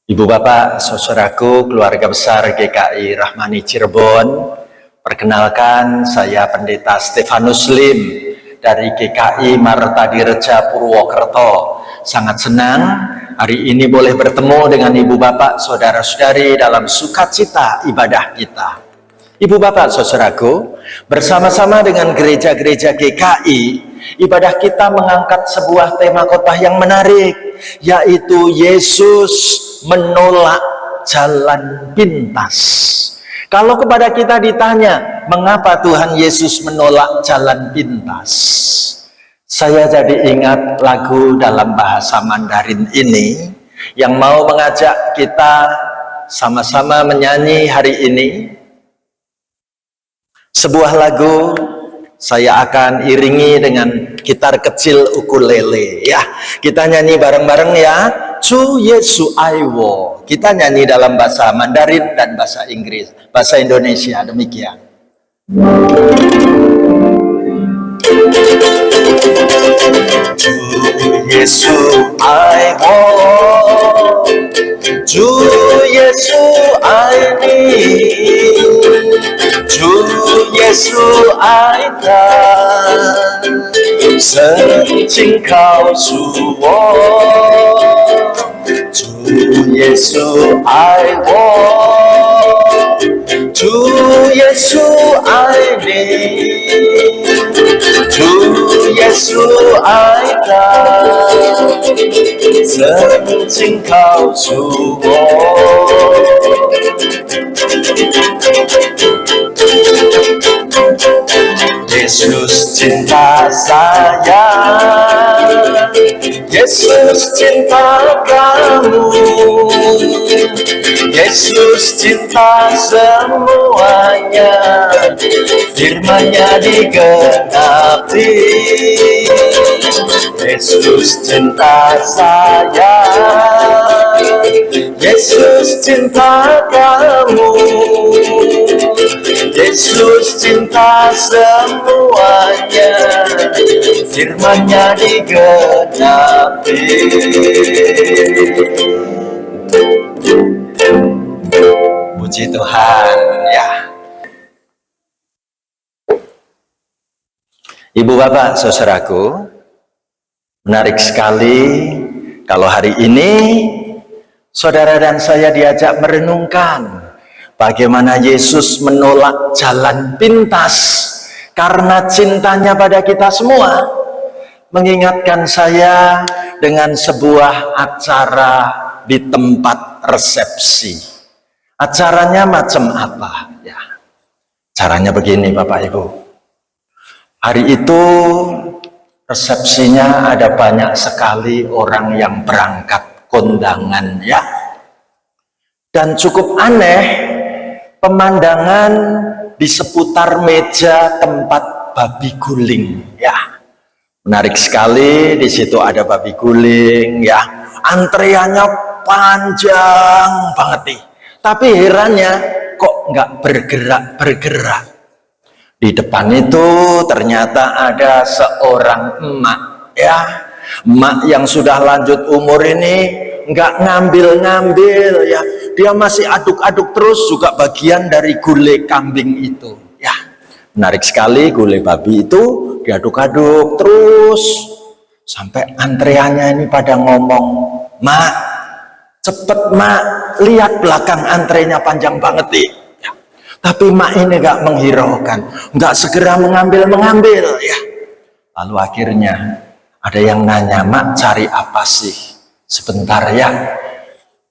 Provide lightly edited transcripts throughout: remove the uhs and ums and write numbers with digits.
Ibu Bapak, saudaraku, keluarga besar GKI Rahmani Cirebon, perkenalkan saya Pendeta Stefanus Lim dari GKI Martadireja Purwokerto. Sangat senang hari ini boleh bertemu dengan Ibu Bapak, saudara-saudari dalam sukacita ibadah kita. Ibu Bapak, saudaraku, bersama-sama dengan gereja-gereja GKI, ibadah kita mengangkat sebuah tema khotbah yang menarik, yaitu Yesus menolak jalan pintas. Kalau kepada kita ditanya, mengapa Tuhan Yesus menolak jalan pintas? Saya jadi ingat lagu dalam bahasa Mandarin ini yang mau mengajak kita sama-sama menyanyi hari ini. Sebuah lagu saya akan iringi dengan gitar kecil ukulele ya. Kita nyanyi bareng-bareng ya. Chu Yesu Aiwo. Kita nyanyi dalam bahasa Mandarin dan bahasa Inggris, bahasa Indonesia demikian. Chu Yesu Aiwo. Chu Yesu Aini. Chu Yesu Aida。圣经告诉我，主耶稣爱我，主耶稣爱你，主耶稣爱他，圣经告诉我。Yesus cinta saya, Yesus cinta kamu, Yesus cinta semuanya, firman-Nya digenapi. Yesus cinta saya, Yesus cinta kamu, Yesus cinta semuanya, firman-Nya digenapi. Puji Tuhan ya. Ibu Bapak, saudaraku, menarik sekali kalau hari ini saudara dan saya diajak merenungkan bagaimana Yesus menolak jalan pintas karena cintanya pada kita semua. Mengingatkan saya dengan sebuah acara di tempat resepsi. Acaranya macam apa? Ya, caranya begini Bapak Ibu. Hari itu resepsinya ada banyak sekali orang yang berangkat kondangan ya. Dan cukup aneh pemandangan di seputar meja tempat babi guling ya. Menarik sekali, di situ ada babi guling ya. Antreannya panjang banget nih. Tapi herannya kok nggak bergerak. Di depan itu ternyata ada seorang emak ya. Emak yang sudah lanjut umur ini nggak ngambil ya. Dia masih aduk-aduk terus, juga bagian dari gulai kambing itu ya. Menarik sekali, gulai babi itu diaduk-aduk terus sampai antreannya ini pada ngomong, "Mak, cepet mak, lihat belakang antrenya panjang banget nih." Ya. Tapi mak ini gak menghiraukan, gak segera mengambil ya. Lalu akhirnya ada yang nanya, "Mak, cari apa sih?" "Sebentar ya,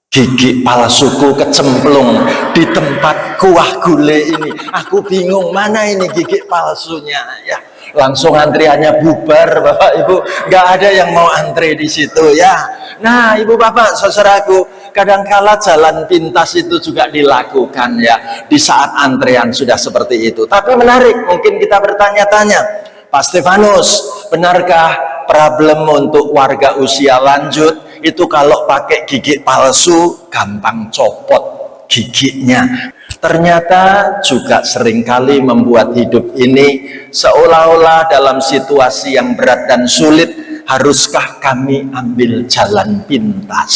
gigi palsuku kecemplung di tempat kuah gulai ini. Aku bingung mana ini gigi palsunya ya." Langsung antriannya bubar Bapak Ibu, nggak ada yang mau antre di situ ya. Nah Ibu Bapak, saudaraku, kadangkala jalan pintas itu juga dilakukan ya di saat antrean sudah seperti itu. Tapi menarik, mungkin kita bertanya-tanya, Pak Stefanus, benarkah problem untuk warga usia lanjut itu kalau pakai gigi palsu gampang copot giginya? Ternyata juga seringkali membuat hidup ini seolah-olah dalam situasi yang berat dan sulit. Haruskah kami ambil jalan pintas?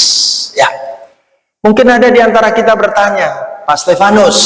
Ya, Mungkin ada di antara kita bertanya, Pak Stefanus,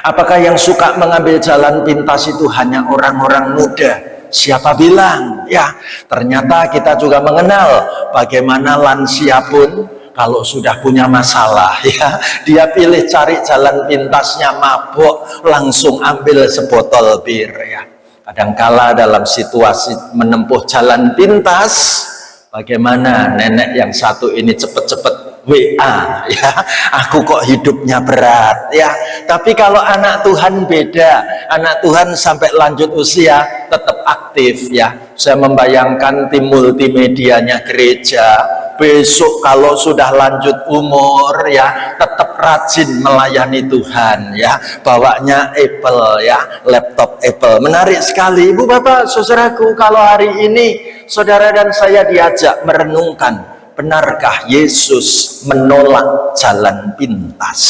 apakah yang suka mengambil jalan pintas itu hanya orang-orang muda? Siapa bilang? Ya, ternyata kita juga mengenal bagaimana lansia pun kalau sudah punya masalah, ya, dia pilih cari jalan pintasnya, mabuk, langsung ambil sebotol bir, ya. Kadangkala dalam situasi menempuh jalan pintas, bagaimana nenek yang satu ini cepet-cepet WA, ya, aku kok hidupnya berat, ya. Tapi kalau anak Tuhan beda, anak Tuhan sampai lanjut usia tetap aktif, ya. Saya membayangkan tim multimedianya gereja besok kalau sudah lanjut umur, ya, tetap rajin melayani Tuhan, ya. Bawanya Apple, ya, laptop Apple. Menarik sekali, Ibu Bapak saudaraku, kalau hari ini saudara dan saya diajak merenungkan, benarkah Yesus menolak jalan pintas?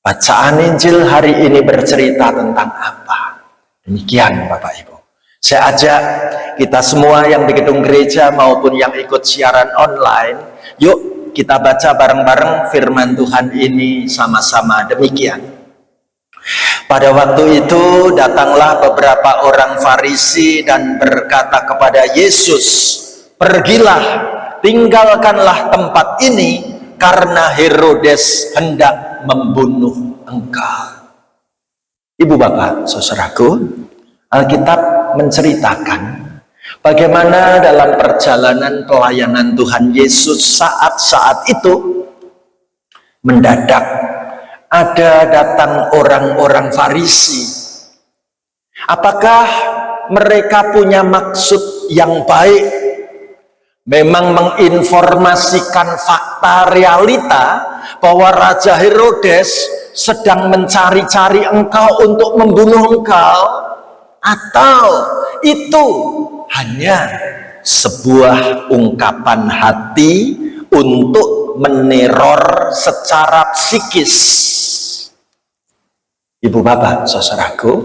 Bacaan Injil hari ini bercerita tentang apa? Demikian Bapak Ibu. Saya ajak kita semua yang di gedung gereja maupun yang ikut siaran online, yuk kita baca bareng-bareng firman Tuhan ini sama-sama. Demikian. Pada waktu itu datanglah beberapa orang Farisi dan berkata kepada Yesus, "Pergilah, tinggalkanlah tempat ini karena Herodes hendak membunuh engkau." Ibu bapak saudaraku, Alkitab menceritakan bagaimana dalam perjalanan pelayanan Tuhan Yesus saat-saat itu mendadak ada datang orang-orang Farisi. Apakah mereka punya maksud yang baik? Memang menginformasikan fakta realita bahwa Raja Herodes sedang mencari-cari engkau untuk membunuh engkau, atau itu hanya sebuah ungkapan hati untuk meneror secara psikis? Ibu bapak saudaraku,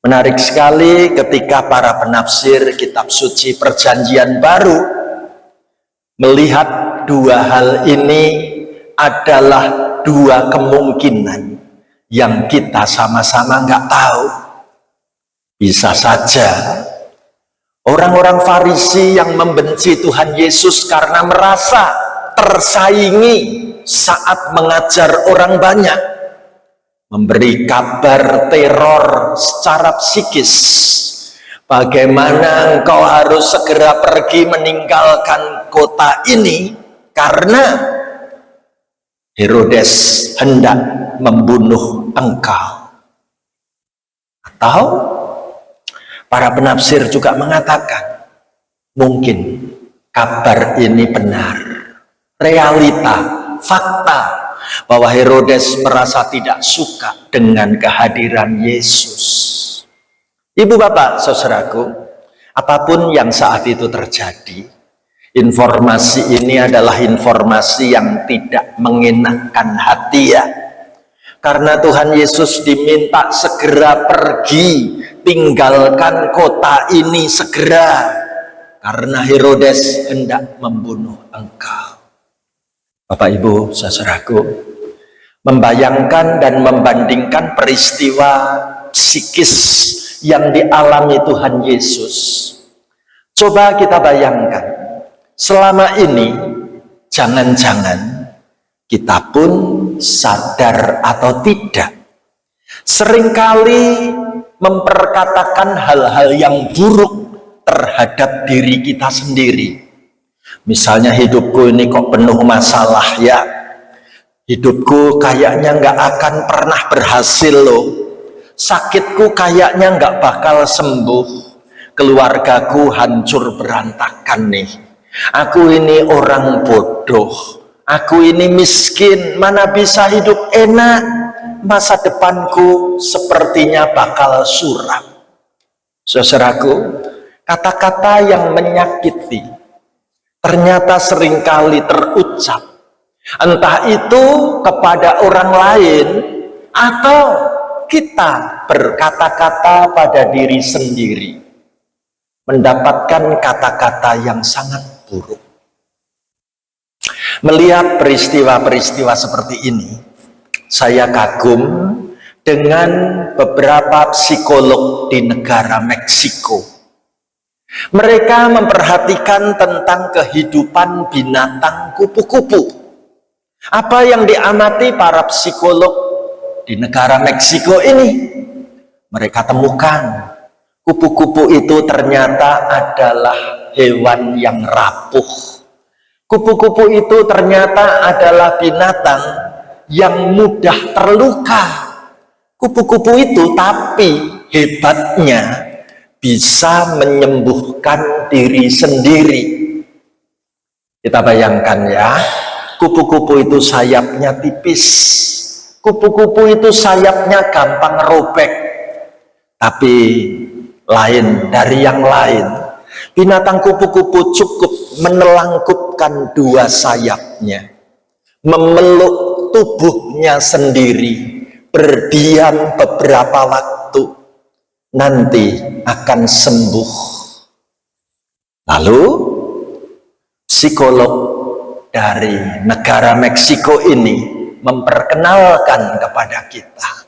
menarik sekali ketika para penafsir kitab suci perjanjian baru melihat dua hal ini adalah dua kemungkinan yang kita sama-sama nggak tahu. Bisa saja orang-orang Farisi yang membenci Tuhan Yesus karena merasa tersaingi saat mengajar orang banyak, memberi kabar teror secara psikis. Bagaimana engkau harus segera pergi meninggalkan kota ini karena Herodes hendak membunuh engkau. Atau para penafsir juga mengatakan mungkin kabar ini benar, realita, fakta, bahwa Herodes merasa tidak suka dengan kehadiran Yesus. Ibu bapak saudaraku, apapun yang saat itu terjadi, informasi ini adalah informasi yang tidak mengenakkan hati, ya. Karena Tuhan Yesus diminta segera pergi, tinggalkan kota ini segera, karena Herodes hendak membunuh engkau. Bapak Ibu saudaraku, membayangkan dan membandingkan peristiwa psikis yang dialami Tuhan Yesus. Coba kita bayangkan, selama ini jangan-jangan kita pun sadar atau tidak, seringkali memperkatakan hal-hal yang buruk terhadap diri kita sendiri. Misalnya, hidupku ini kok penuh masalah, ya. Hidupku kayaknya nggak akan pernah berhasil loh. Sakitku kayaknya nggak bakal sembuh. Keluargaku hancur berantakan nih. Aku ini orang bodoh. Aku ini miskin, mana bisa hidup enak. Masa depanku sepertinya bakal suram. Saudaraku, kata-kata yang menyakiti ternyata seringkali terucap, entah itu kepada orang lain atau kita berkata-kata pada diri sendiri, mendapatkan kata-kata yang sangat buruk. Melihat peristiwa-peristiwa seperti ini, saya kagum dengan beberapa psikolog di negara Meksiko. Mereka memperhatikan tentang kehidupan binatang kupu-kupu. Apa yang diamati para psikolog di negara Meksiko ini? Mereka temukan kupu-kupu itu ternyata adalah hewan yang rapuh. Kupu-kupu itu ternyata adalah binatang yang mudah terluka. Kupu-kupu itu tapi hebatnya bisa menyembuhkan diri sendiri. Kita bayangkan ya, kupu-kupu itu sayapnya tipis. Kupu-kupu itu sayapnya gampang robek. Tapi lain dari yang lain, binatang kupu-kupu cukup menelangkupkan dua sayapnya, memeluk tubuhnya sendiri, berdiam beberapa waktu, nanti akan sembuh. Lalu psikolog dari negara Meksiko ini memperkenalkan kepada kita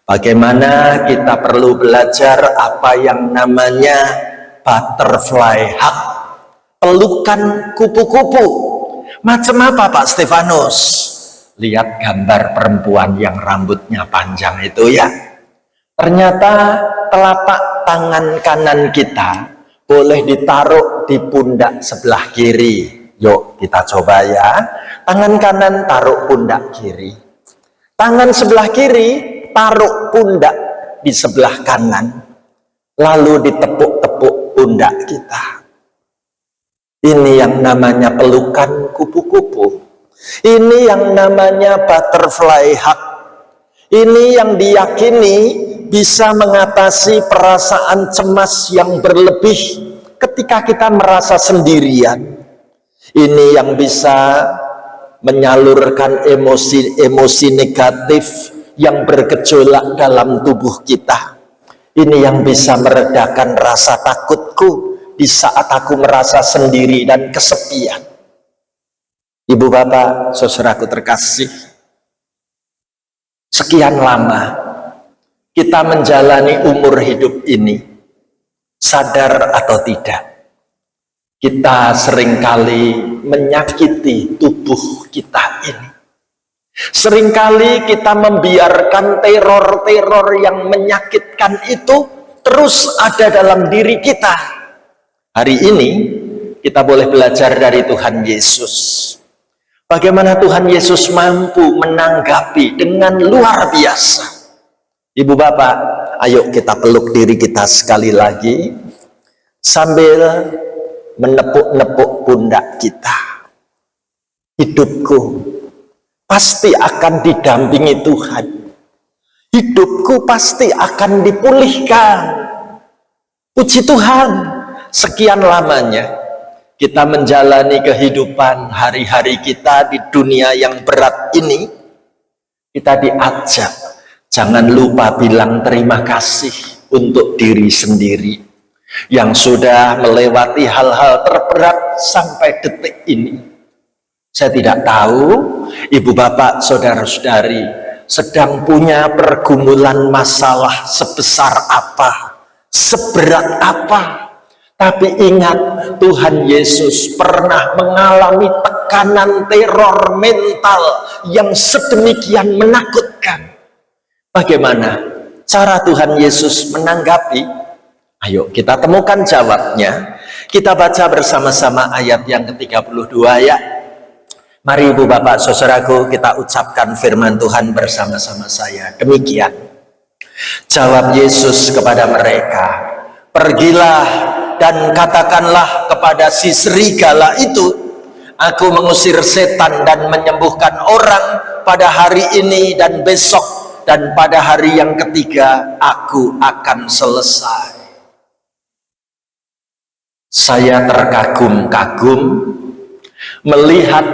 bagaimana kita perlu belajar apa yang namanya butterfly hug, pelukan kupu-kupu. Macam apa Pak Stefanus? Lihat gambar perempuan yang rambutnya panjang itu ya. Ternyata telapak tangan kanan kita boleh ditaruh di pundak sebelah kiri. Yuk kita coba ya. Tangan kanan taruh pundak kiri. Tangan sebelah kiri taruh pundak di sebelah kanan, lalu ditepuk-tepuk pundak kita. Ini yang namanya pelukan kupu-kupu. Ini yang namanya butterfly hug. Ini yang diyakini bisa mengatasi perasaan cemas yang berlebih ketika kita merasa sendirian. Ini yang bisa menyalurkan emosi-emosi negatif yang bergejolak dalam tubuh kita. Ini yang bisa meredakan rasa takutku di saat aku merasa sendiri dan kesepian. Ibu bapak, saudaraku terkasih, sekian lama kita menjalani umur hidup ini, sadar atau tidak, kita seringkali menyakiti tubuh kita ini. Seringkali kita membiarkan teror-teror yang menyakitkan itu terus ada dalam diri kita. Hari ini kita boleh belajar dari Tuhan Yesus. Bagaimana Tuhan Yesus mampu menanggapi dengan luar biasa. Ibu bapak, ayo kita peluk diri kita sekali lagi sambil menepuk-nepuk pundak kita. Hidupku pasti akan didampingi Tuhan. Hidupku pasti akan dipulihkan. Puji Tuhan, sekian lamanya kita menjalani kehidupan hari-hari kita di dunia yang berat ini. Kita diajak, jangan lupa bilang terima kasih untuk diri sendiri yang sudah melewati hal-hal terberat sampai detik ini. Saya tidak tahu ibu bapak saudara-saudari sedang punya pergumulan masalah sebesar apa, seberat apa. Tapi ingat, Tuhan Yesus pernah mengalami tekanan teror mental yang sedemikian menakutkan. Bagaimana cara Tuhan Yesus menanggapi? Ayo kita temukan jawabnya. Kita baca bersama-sama ayat yang ke-32 ya. Mari ibu bapak saudaraku, kita ucapkan firman Tuhan bersama-sama saya. Demikian. Jawab Yesus kepada mereka, pergilah dan katakanlah kepada si serigala itu, aku mengusir setan dan menyembuhkan orang pada hari ini dan besok, dan pada hari yang ketiga aku akan selesai. Saya terkagum-kagum melihat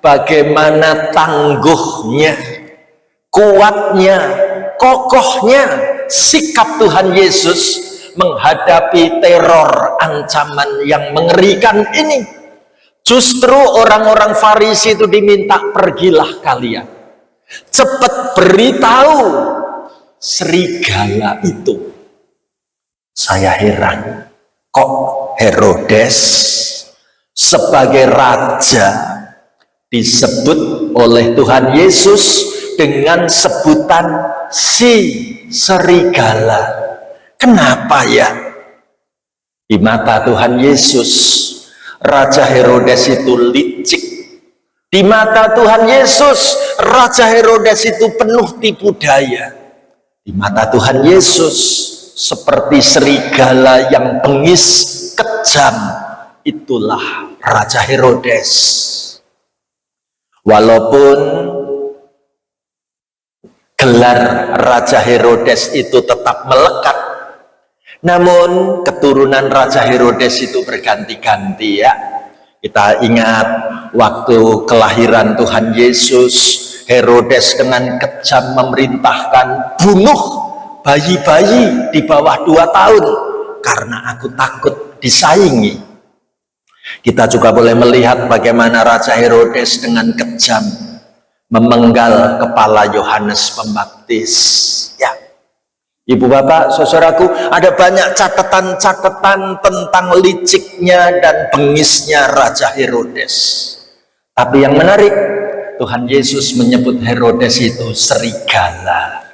bagaimana tangguhnya, kuatnya, kokohnya sikap Tuhan Yesus menghadapi teror ancaman yang mengerikan ini. Justru orang-orang Farisi itu diminta, pergilah kalian, cepat beritahu serigala itu. Saya heran, kok Herodes sebagai raja disebut oleh Tuhan Yesus dengan sebutan si serigala. Kenapa ya? Di mata Tuhan Yesus, Raja Herodes itu licik. Di mata Tuhan Yesus, Raja Herodes itu penuh tipu daya. Di mata Tuhan Yesus, seperti serigala yang bengis, kejam. Itulah Raja Herodes. Walaupun gelar Raja Herodes itu tetap melekat, namun keturunan Raja Herodes itu berganti-ganti ya. Kita ingat waktu kelahiran Tuhan Yesus, Herodes dengan kejam memerintahkan, bunuh bayi-bayi di bawah 2 tahun karena aku takut disaingi. Kita juga boleh melihat bagaimana Raja Herodes dengan kejam memenggal kepala Yohanes Pembaptis. Ya, Ibu Bapak, saudaraku, ada banyak catatan-catatan tentang liciknya dan bengisnya Raja Herodes. Tapi yang menarik, Tuhan Yesus menyebut Herodes itu serigala.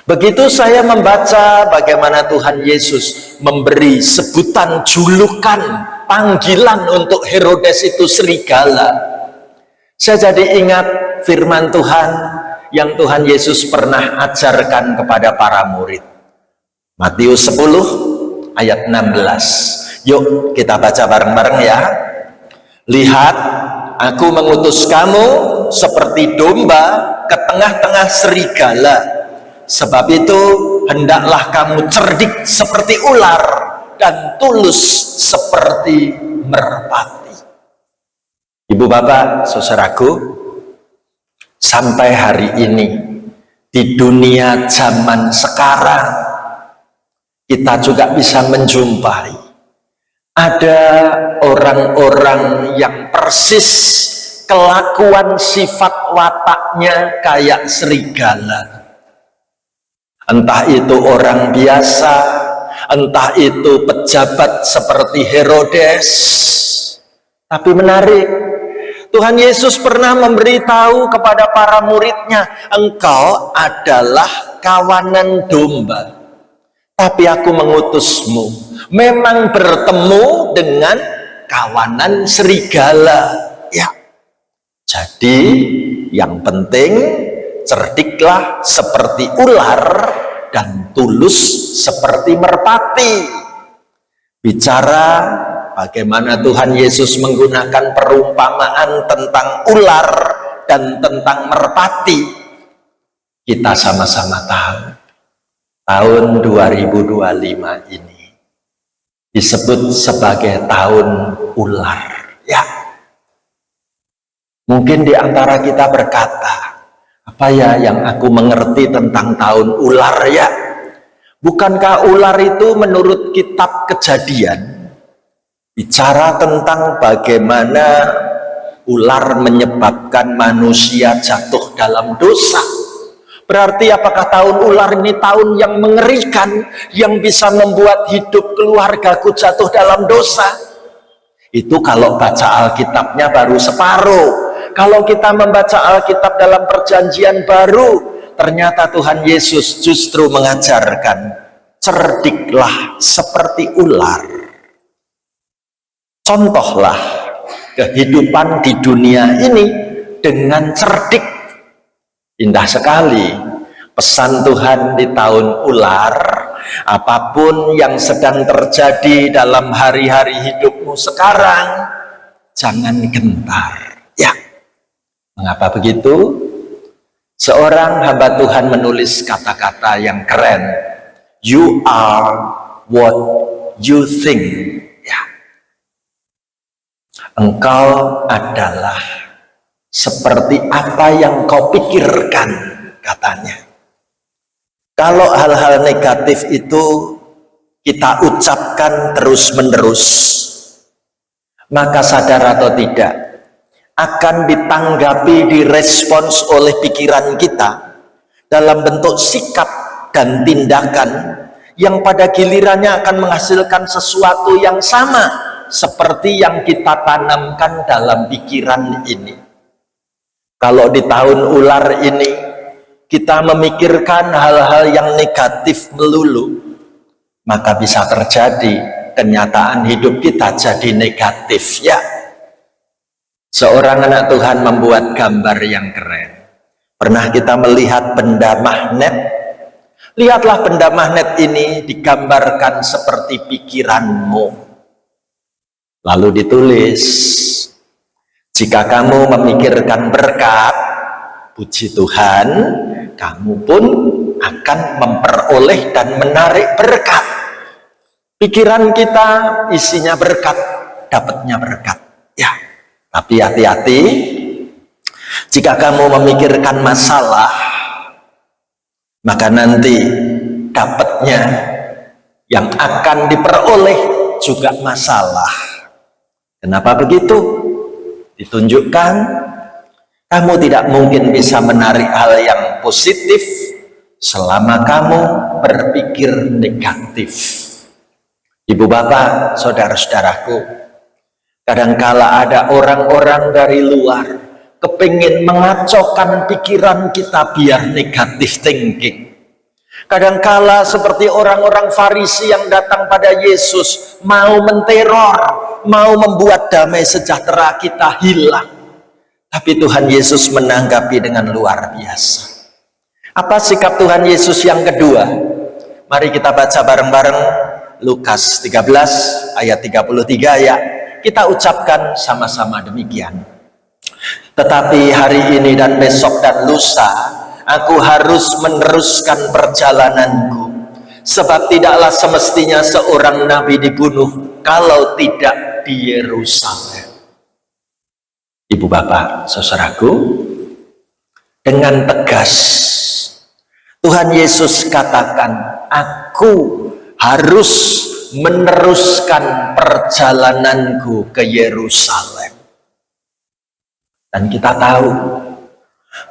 Begitu saya membaca bagaimana Tuhan Yesus memberi sebutan, julukan, panggilan untuk Herodes itu serigala, saya jadi ingat firman Tuhan yang Tuhan Yesus pernah ajarkan kepada para murid. Matius 10 ayat 16. Yuk kita baca bareng-bareng ya. Lihat, aku mengutus kamu seperti domba ke tengah-tengah serigala. Sebab itu hendaklah kamu cerdik seperti ular dan tulus seperti merpati. Ibu Bapak, saudaraku, sampai hari ini di dunia zaman sekarang kita juga bisa menjumpai ada orang-orang yang persis kelakuan sifat wataknya kayak serigala. Entah itu orang biasa, entah itu pejabat seperti Herodes. Tapi menarik, Tuhan Yesus pernah memberitahu kepada para muridnya, engkau adalah kawanan domba, tapi aku mengutusmu memang bertemu dengan kawanan serigala. Ya, jadi yang penting cerdiklah seperti ular dan tulus seperti merpati. Bicara bagaimana Tuhan Yesus menggunakan perumpamaan tentang ular dan tentang merpati, kita sama-sama tahu tahun 2025 ini disebut sebagai tahun ular. Ya, mungkin di antara kita berkata, apa ya yang aku mengerti tentang tahun ular ya? Bukankah ular itu menurut kitab Kejadian bicara tentang bagaimana ular menyebabkan manusia jatuh dalam dosa? Berarti apakah tahun ular ini tahun yang mengerikan, yang bisa membuat hidup keluargaku jatuh dalam dosa? Itu kalau baca Alkitabnya baru separuh. Kalau kita membaca Alkitab dalam Perjanjian Baru, ternyata Tuhan Yesus justru mengajarkan, cerdiklah seperti ular. Contohlah kehidupan di dunia ini dengan cerdik. Indah sekali pesan Tuhan di tahun ular. Apapun yang sedang terjadi dalam hari-hari hidupmu sekarang, jangan gentar. Ya, mengapa begitu? Seorang hamba Tuhan menulis kata-kata yang keren. You are what you think. Ya, engkau adalah seperti apa yang kau pikirkan, katanya. Kalau hal-hal negatif itu kita ucapkan terus-menerus, maka sadar atau tidak, akan ditanggapi, direspons oleh pikiran kita dalam bentuk sikap dan tindakan yang pada gilirannya akan menghasilkan sesuatu yang sama seperti yang kita tanamkan dalam pikiran ini. Kalau di tahun ular ini kita memikirkan hal-hal yang negatif melulu, maka bisa terjadi kenyataan hidup kita jadi negatif, ya. Seorang anak Tuhan membuat gambar yang keren. Pernah kita melihat benda magnet? Lihatlah benda magnet ini digambarkan seperti pikiranmu. Lalu ditulis, jika kamu memikirkan berkat, puji Tuhan, kamu pun akan memperoleh dan menarik berkat. Pikiran kita isinya berkat, dapatnya berkat. Ya, tapi hati-hati, jika kamu memikirkan masalah, maka nanti dapatnya yang akan diperoleh juga masalah. Kenapa begitu? Ditunjukkan kamu tidak mungkin bisa menarik hal yang positif selama kamu berpikir negatif. Ibu bapak, saudara-saudaraku, kadangkala ada orang-orang dari luar kepingin mengacaukan pikiran kita biar negatif thinking. Kadangkala seperti orang-orang Farisi yang datang pada Yesus, mau menteror, mau membuat damai sejahtera kita hilang. Tapi Tuhan Yesus menanggapi dengan luar biasa. Apa sikap Tuhan Yesus yang kedua? Mari kita baca bareng-bareng Lukas 13 ayat 33 ya. Kita ucapkan sama-sama demikian. Tetapi hari ini dan besok dan lusa, aku harus meneruskan perjalananku, sebab tidaklah semestinya seorang nabi dibunuh kalau tidak di Yerusalem. Ibu bapak, saudaraku, dengan tegas Tuhan Yesus katakan, aku harus meneruskan perjalananku ke Yerusalem. Dan kita tahu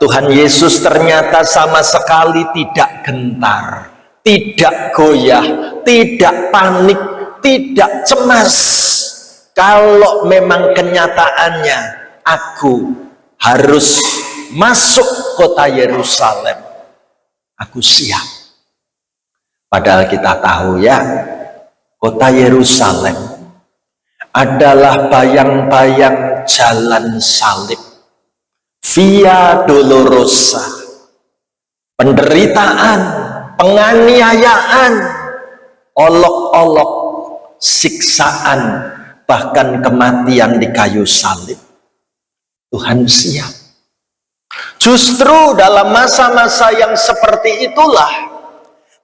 Tuhan Yesus ternyata sama sekali tidak gentar, tidak goyah, tidak panik, tidak cemas. Kalau memang kenyataannya aku harus masuk kota Yerusalem, aku siap. Padahal kita tahu ya, kota Yerusalem adalah bayang-bayang jalan salib, Via Dolorosa, penderitaan, penganiayaan, olok-olok, siksaan, bahkan kematian di kayu salib. Tuhan siap. Justru dalam masa-masa yang seperti itulah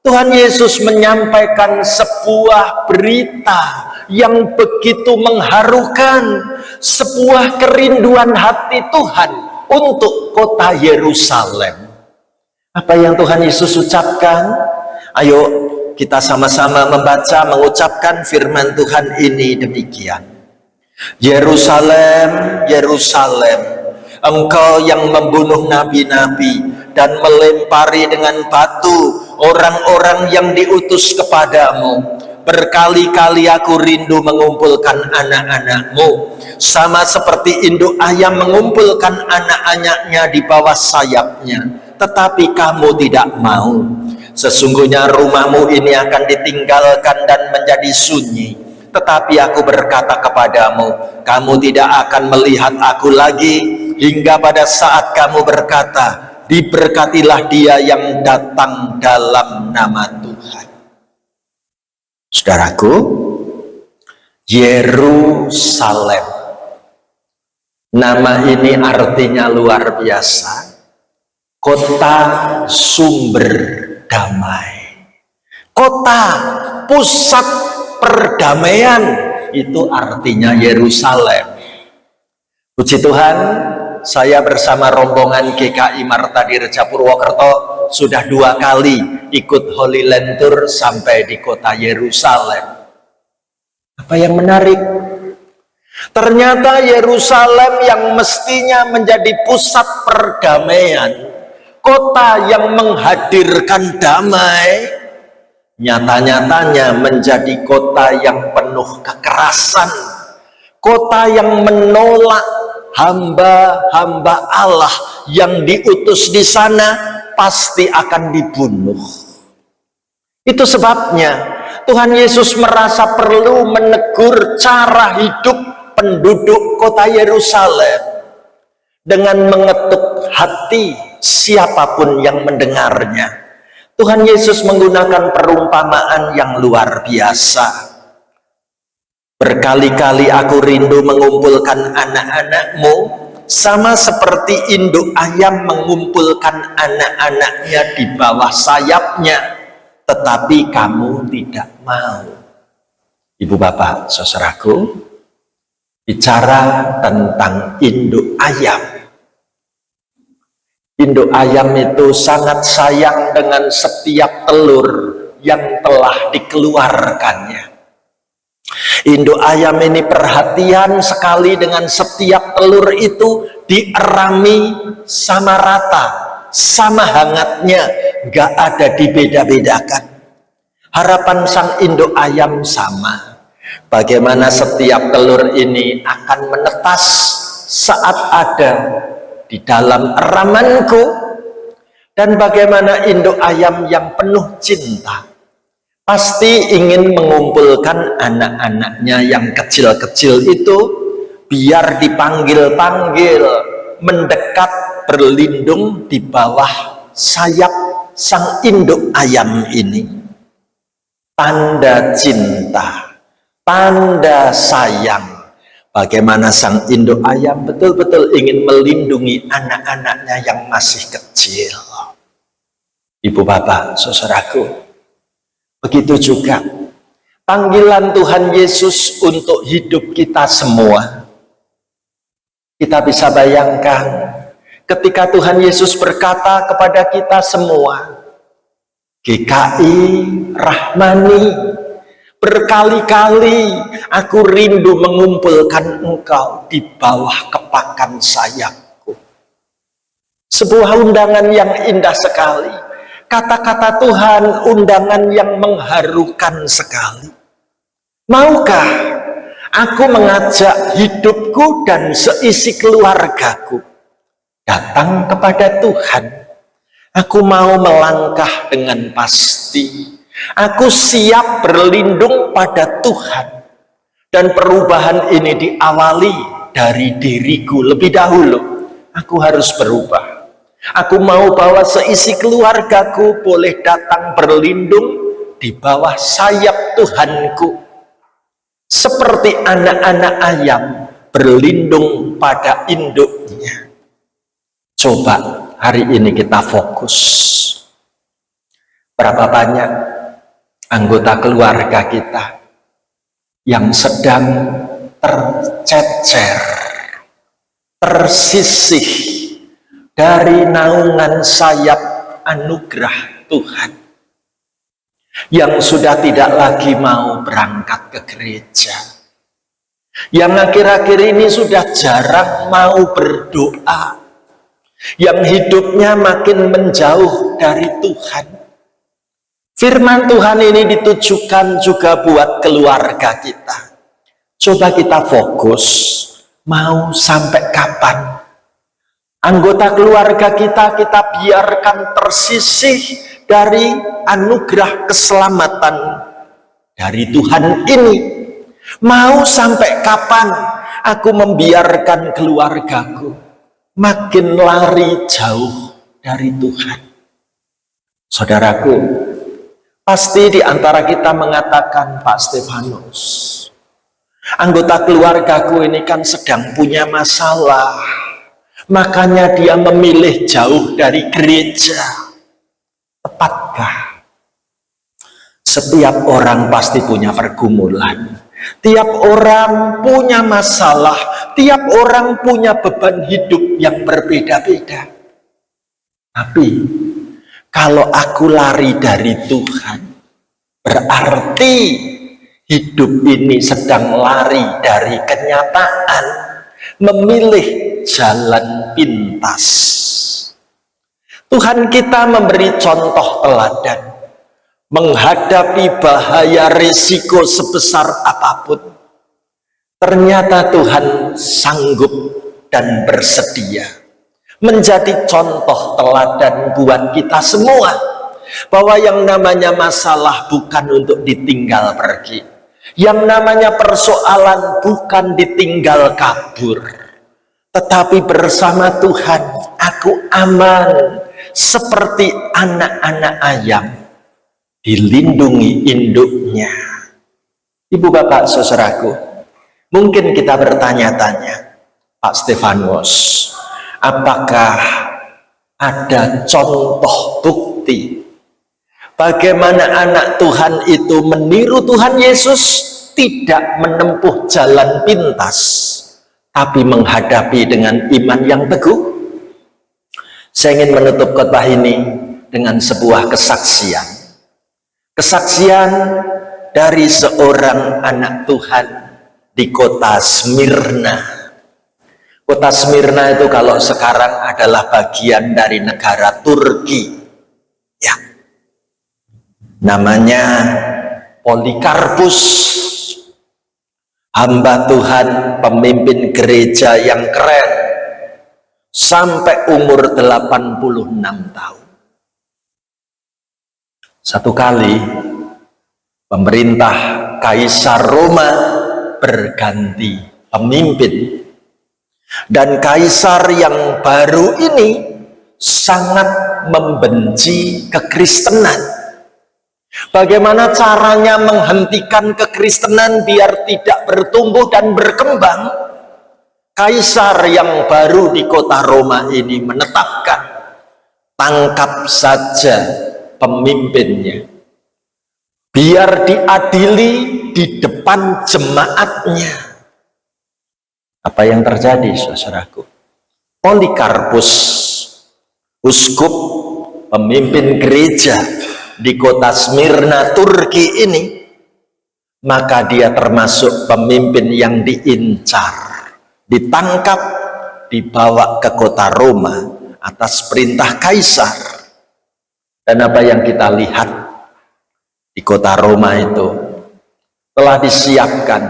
Tuhan Yesus menyampaikan sebuah berita yang begitu mengharukan, sebuah kerinduan hati Tuhan untuk kota Yerusalem. Apa yang Tuhan Yesus ucapkan? Ayo kita sama-sama membaca, mengucapkan firman Tuhan ini demikian. Yerusalem, Yerusalem, engkau yang membunuh nabi-nabi dan melempari dengan batu orang-orang yang diutus kepadamu. Berkali-kali aku rindu mengumpulkan anak-anakmu, sama seperti induk ayam mengumpulkan anak-anaknya di bawah sayapnya, tetapi kamu tidak mau. Sesungguhnya rumahmu ini akan ditinggalkan dan menjadi sunyi. Tetapi aku berkata kepadamu, kamu tidak akan melihat aku lagi, hingga pada saat kamu berkata, diberkatilah dia yang datang dalam nama Tuhan. Saudaraku, Yerusalem, nama ini artinya luar biasa, kota sumber damai, kota pusat perdamaian, itu artinya Yerusalem. Puji Tuhan, saya bersama rombongan GKI Marta di Reja Purwokerto sudah 2 kali ikut Holy Land Tour sampai di kota Yerusalem. Apa yang menarik? Ternyata Yerusalem yang mestinya menjadi pusat perdamaian, kota yang menghadirkan damai, nyata-nyatanya menjadi kota yang penuh kekerasan, kota yang menolak hamba-hamba Allah yang diutus di sana pasti akan dibunuh. Itu sebabnya Tuhan Yesus merasa perlu menegur cara hidup penduduk kota Yerusalem dengan mengetuk hati siapapun yang mendengarnya. Tuhan Yesus menggunakan perumpamaan yang luar biasa. Berkali-kali aku rindu mengumpulkan anak-anakmu, sama seperti induk ayam mengumpulkan anak-anaknya di bawah sayapnya, tetapi kamu tidak mau. Ibu bapak saudaraku, bicara tentang induk ayam. Induk ayam itu sangat sayang dengan setiap telur yang telah dikeluarkannya. Induk ayam ini perhatian sekali dengan setiap telur itu dierami sama rata, sama hangatnya, gak ada dibeda-bedakan. Harapan sang induk ayam sama. Bagaimana setiap telur ini akan menetas saat ada di dalam eramanku, dan bagaimana induk ayam yang penuh cinta pasti ingin mengumpulkan anak-anaknya yang kecil-kecil itu biar dipanggil-panggil, mendekat, berlindung di bawah sayap sang induk ayam ini. Tanda cinta, tanda sayang. Bagaimana sang induk ayam betul-betul ingin melindungi anak-anaknya yang masih kecil. Ibu bapak saudaraku, begitu juga panggilan Tuhan Yesus untuk hidup kita semua. Kita bisa bayangkan ketika Tuhan Yesus berkata kepada kita semua, GKI Rahmani, berkali-kali aku rindu mengumpulkan engkau di bawah kepakan sayapku. Sebuah undangan yang indah sekali. Kata-kata Tuhan, undangan yang mengharukan sekali. Maukah aku mengajak hidupku dan seisi keluargaku datang kepada Tuhan? Aku mau melangkah dengan pasti. Aku siap berlindung pada Tuhan. Dan perubahan ini diawali dari diriku lebih dahulu. Aku harus berubah. Aku mau bahwa seisi keluargaku boleh datang berlindung di bawah sayap Tuhanku. Seperti anak-anak ayam berlindung pada induknya. Coba hari ini kita fokus. Berapa banyak anggota keluarga kita yang sedang tercecer, tersisih dari naungan sayap anugerah Tuhan, yang sudah tidak lagi mau berangkat ke gereja, yang akhir-akhir ini sudah jarang mau berdoa, yang hidupnya makin menjauh dari Tuhan. Firman Tuhan ini ditujukan juga buat keluarga kita. Coba kita fokus, mau sampai kapan anggota keluarga kita biarkan tersisih dari anugerah keselamatan dari Tuhan ini? Mau sampai kapan aku membiarkan keluargaku makin lari jauh dari Tuhan? Saudaraku, pasti di antara kita mengatakan, Pak Stefanus, anggota keluargaku ini kan sedang punya masalah, makanya dia memilih jauh dari gereja. Tepatkah? Setiap orang pasti punya pergumulan. Tiap orang punya masalah. Tiap orang punya beban hidup yang berbeda-beda. Tapi kalau aku lari dari Tuhan, berarti hidup ini sedang lari dari kenyataan, memilih jalan pintas. Tuhan kita memberi contoh teladan, menghadapi bahaya risiko sebesar apapun. Ternyata Tuhan sanggup dan bersedia menjadi contoh teladan buat kita semua, bahwa yang namanya masalah bukan untuk ditinggal pergi, yang namanya persoalan bukan ditinggal kabur, tetapi bersama Tuhan aku aman seperti anak-anak ayam dilindungi induknya. Ibu bapak saudaraku, mungkin kita bertanya-tanya, Pak Stefanus, apakah ada contoh bukti bagaimana anak Tuhan itu meniru Tuhan Yesus, tidak menempuh jalan pintas, tapi menghadapi dengan iman yang teguh? Saya ingin menutup khotbah ini dengan sebuah kesaksian. Kesaksian dari seorang anak Tuhan di kota Smyrna. Kota Smyrna itu kalau sekarang adalah bagian dari negara Turki. Ya. Namanya Polikarpus. Hamba Tuhan, pemimpin gereja yang keren. Sampai umur 86 tahun. Satu kali pemerintah Kaisar Roma berganti pemimpin, dan kaisar yang baru ini sangat membenci kekristenan. Bagaimana caranya menghentikan kekristenan biar tidak bertumbuh dan berkembang? Kaisar yang baru di kota Roma ini menetapkan, tangkap saja pemimpinnya, biar diadili di depan jemaatnya. Apa yang terjadi, saudaraku? Polikarpus, uskup, pemimpin gereja di kota Smyrna, Turki ini, maka dia termasuk pemimpin yang diincar, ditangkap, dibawa ke kota Roma atas perintah kaisar. Dan apa yang kita lihat di kota Roma itu, telah disiapkan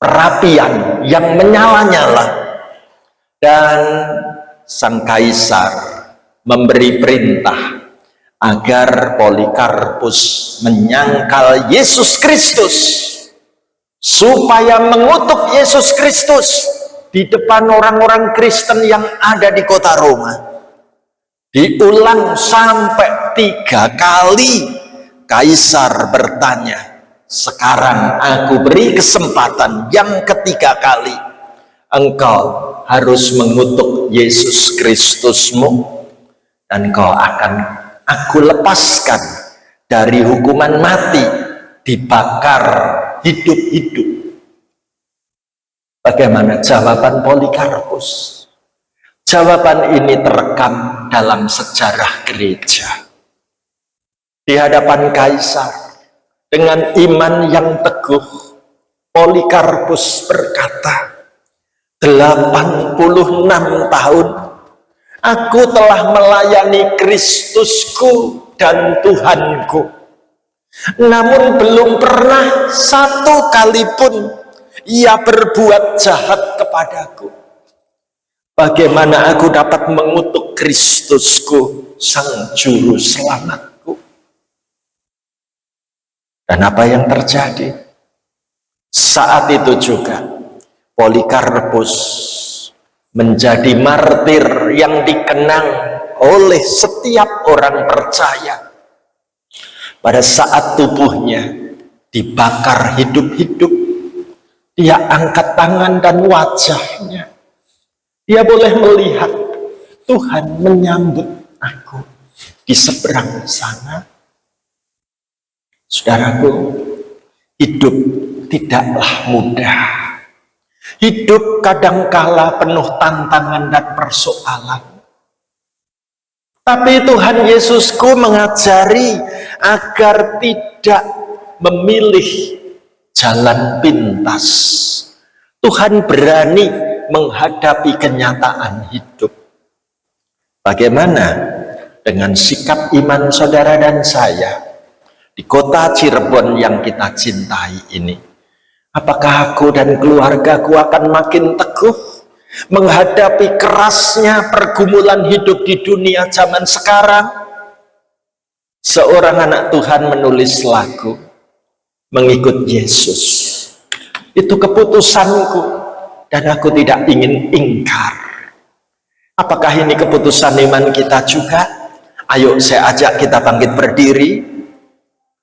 perapian yang menyala-nyala, dan sang kaisar memberi perintah agar Polikarpus menyangkal Yesus Kristus, supaya mengutuk Yesus Kristus di depan orang-orang Kristen yang ada di kota Roma. Diulang sampai 3 kali. Kaisar bertanya, sekarang aku beri kesempatan yang ketiga kali, engkau harus mengutuk Yesus Kristusmu, dan engkau akan aku lepaskan dari hukuman mati, dibakar hidup-hidup. Bagaimana jawaban Polikarpus? Jawaban ini terekam dalam sejarah gereja. Di hadapan kaisar, dengan iman yang teguh, Polikarpus berkata, 86 tahun aku telah melayani Kristusku dan Tuhanku, namun belum pernah satu kali pun ia berbuat jahat kepadaku. Bagaimana aku dapat mengutuk Kristusku, sang juru selamatku? Dan apa yang terjadi? Saat itu juga Polikarpus menjadi martir yang dikenang oleh setiap orang percaya. Pada saat tubuhnya dibakar hidup-hidup, dia angkat tangan dan wajahnya, dia boleh melihat Tuhan menyambut aku di seberang sana. Saudaraku, hidup tidaklah mudah. Hidup kadangkala penuh tantangan dan persoalan. Tapi Tuhan Yesusku mengajari agar tidak memilih jalan pintas. Tuhan berani menghadapi kenyataan hidup. Bagaimana dengan sikap iman saudara dan saya di kota Cirebon yang kita cintai ini? Apakah aku dan keluargaku akan makin teguh menghadapi kerasnya pergumulan hidup di dunia zaman sekarang? Seorang anak Tuhan menulis lagu mengikut Yesus. Itu keputusanku dan aku tidak ingin ingkar. Apakah ini keputusan iman kita juga? Ayo saya ajak kita bangkit berdiri.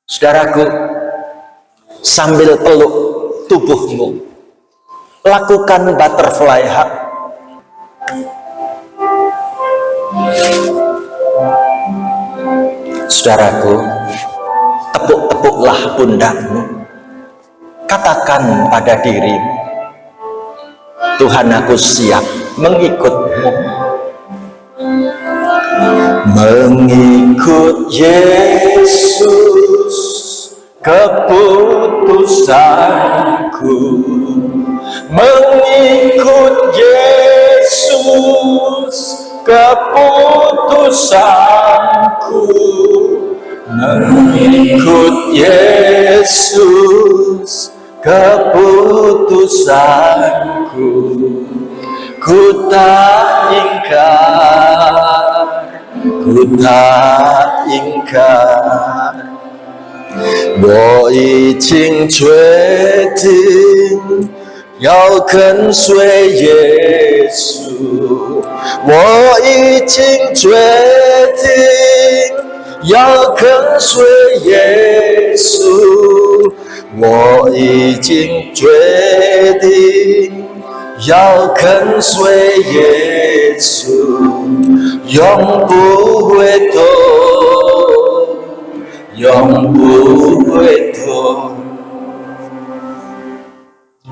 Saudaraku, sambil peluk tubuhmu, lakukan butterfly hug. Saudaraku, tepuk-tepuklah pundakmu. Katakan pada dirimu, Tuhan, aku siap mengikutmu. Mengikut Yesus keputusanku. Mengikut Yesus keputusanku. Mengikut Yesus keputusanku. Ku tak ingkar, ku tak ingkar. 我已经决定要跟随耶稣，我已经决定要跟随耶稣，我已经决定要跟随耶稣，永不回头，永不回头。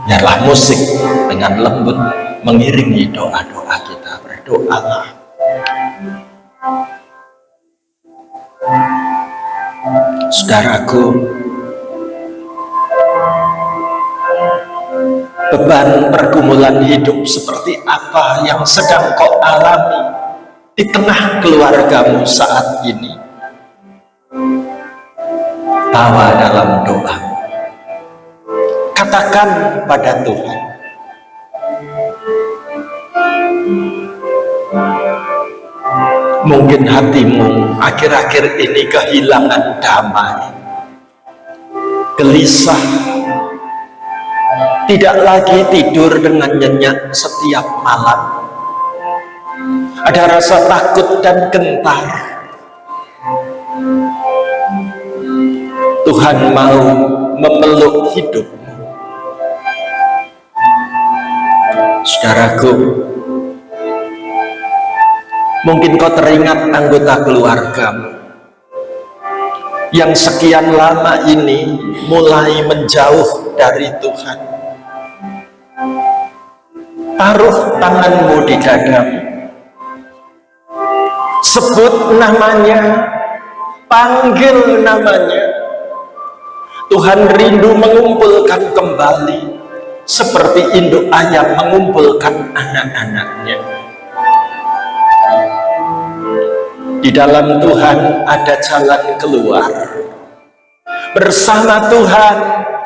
Biarlah musik dengan lembut mengiringi doa-doa kita. Berdoalah. Saudaraku, beban pergumulan hidup seperti apa yang sedang kau alami di tengah keluargamu saat ini? Bawa dalam doa. Katakan pada Tuhan, mungkin hatimu akhir-akhir ini kehilangan damai, gelisah, tidak lagi tidur dengan nyenyak setiap malam, ada rasa takut dan gentar. Tuhan mau memeluk hidupmu. Saudaraku, mungkin kau teringat anggota keluargamu yang sekian lama ini mulai menjauh dari Tuhan. Taruh tanganmu di dadamu, sebut namanya, panggil namanya. Tuhan rindu mengumpulkan kembali seperti induk ayam mengumpulkan anak-anaknya. Di dalam Tuhan ada jalan keluar. Bersama Tuhan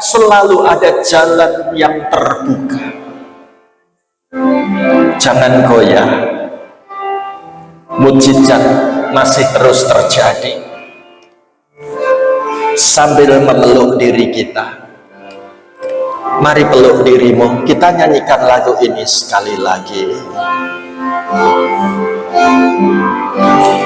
selalu ada jalan yang terbuka. Jangan goyah. Mujizat masih terus terjadi. Sambil memeluk diri kita, mari peluk dirimu. Kita nyanyikan lagu ini sekali lagi.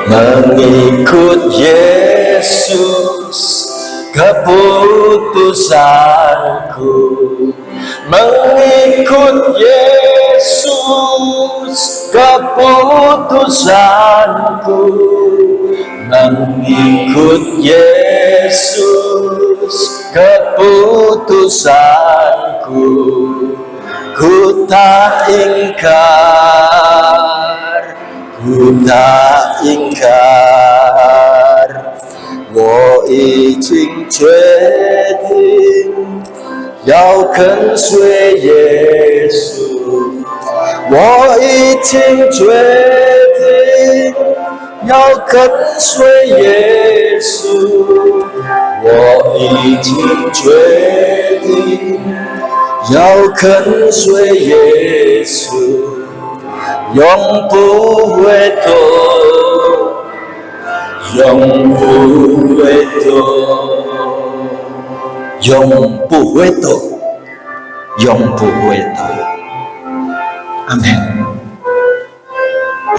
Mengikut Yesus keputusanku, mengikut Yesus keputusanku, mengikut Yesus keputusanku. Ku tak ingkar, ku tak ingkar. 我我已经决定要跟随耶稣，我已经决定要跟随耶稣，我已经决定要跟随耶稣，永不回头，永不回头，永不回头，永不回头。阿们。